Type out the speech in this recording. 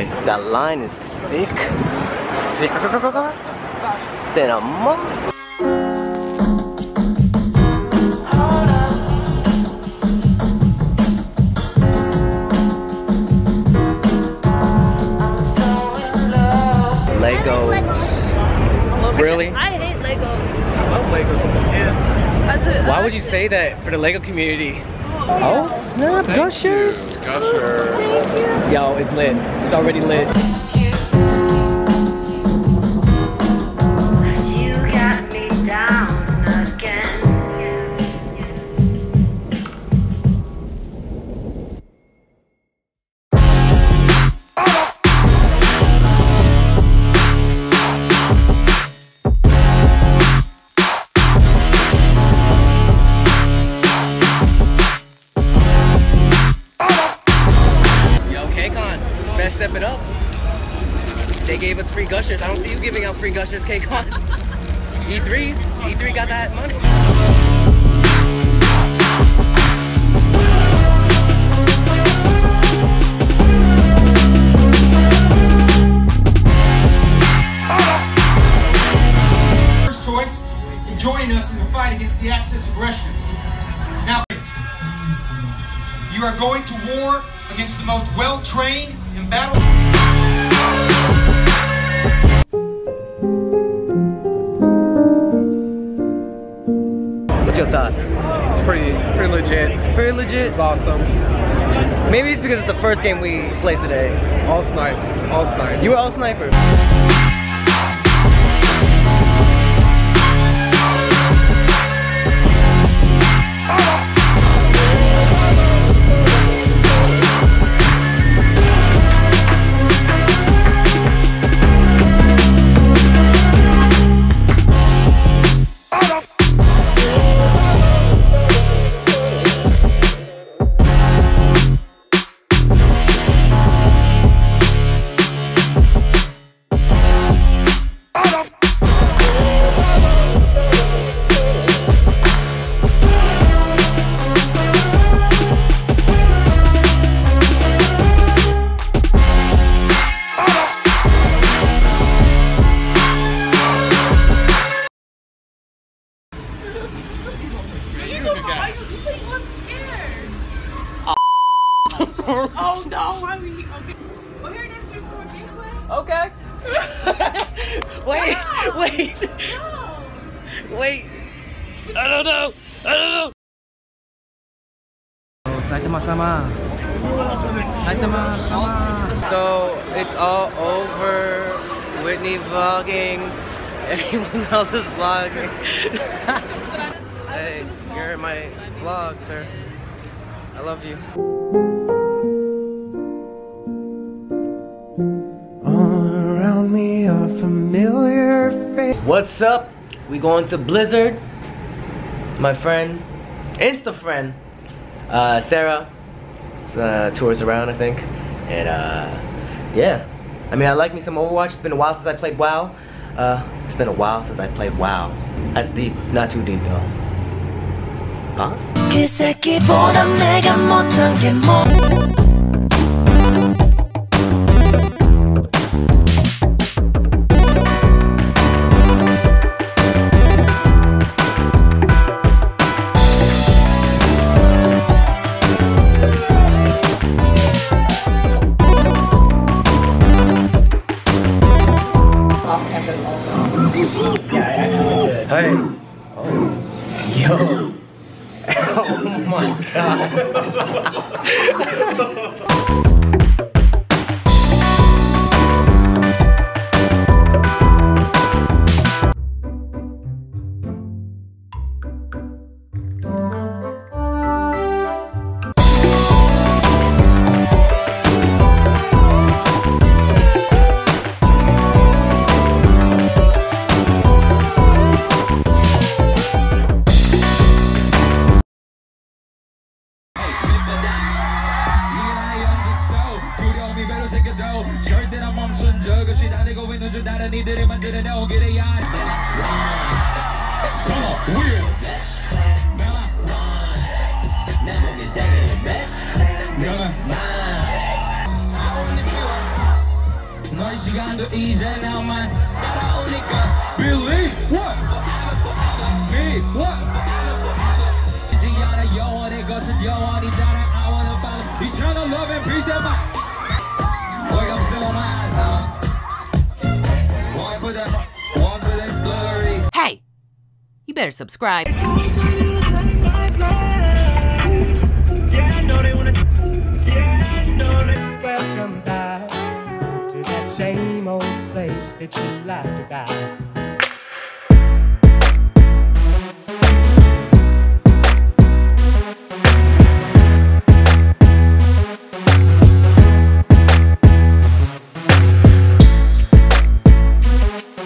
today. That line is thick. Thicker than a motherfucker. Legos. Really? I hate Legos. I love Legos. Yeah. Why would you say that for the Lego community? Oh snap, Gushers! Gusher. Yo, it's lit. It's already lit. You got me down again. Step it up. They gave us free Gushers. I don't see you giving out free Gushers, K-Con. E3 got that money. First choice in joining us in the fight against the Axis aggression. Now, you are going to war against the most well-trained in battle. What's your thoughts? It's pretty legit. Pretty legit. It's awesome. Maybe it's because it's the first game we played today. All snipes. All snipes. You were all snipers. Oh no, why we okay. Well here it is, here's some more gameplay. Okay. Wait, No. wait. No. Wait. I don't know. Saitama-sama. Saitama-sama. So it's all over. Whitney vlogging. Everyone else is vlogging. Hey, you're in my vlog, sir. I love you. All around me are familiar faces. What's up? We going to Blizzard. My friend, Insta friend, Sarah, tours around I think, and yeah. I mean, I like me some Overwatch. It's been a while since I played WoW. It's been a while since I played WoW. That's deep, not too deep though. Pause. 그 새끼보다 내가 못한 게 뭐? Hey. Oh. Yo. Oh my god. 절대나 멈춘 적 없이 달리고 있는 줄 다른 이들을 만들어내온 길의 야 Solo will 내 목에 새기는 best 너는 mine 너의 시간도 이제 나만 따라오니까 Believe what? Me what? 이제 않아 영원의 것은 영원히 따라 I wanna follow eternal love and peace and my Wake up still my eyes on One for the glory Hey! You better subscribe. Welcome back to that same old place that you laughed about.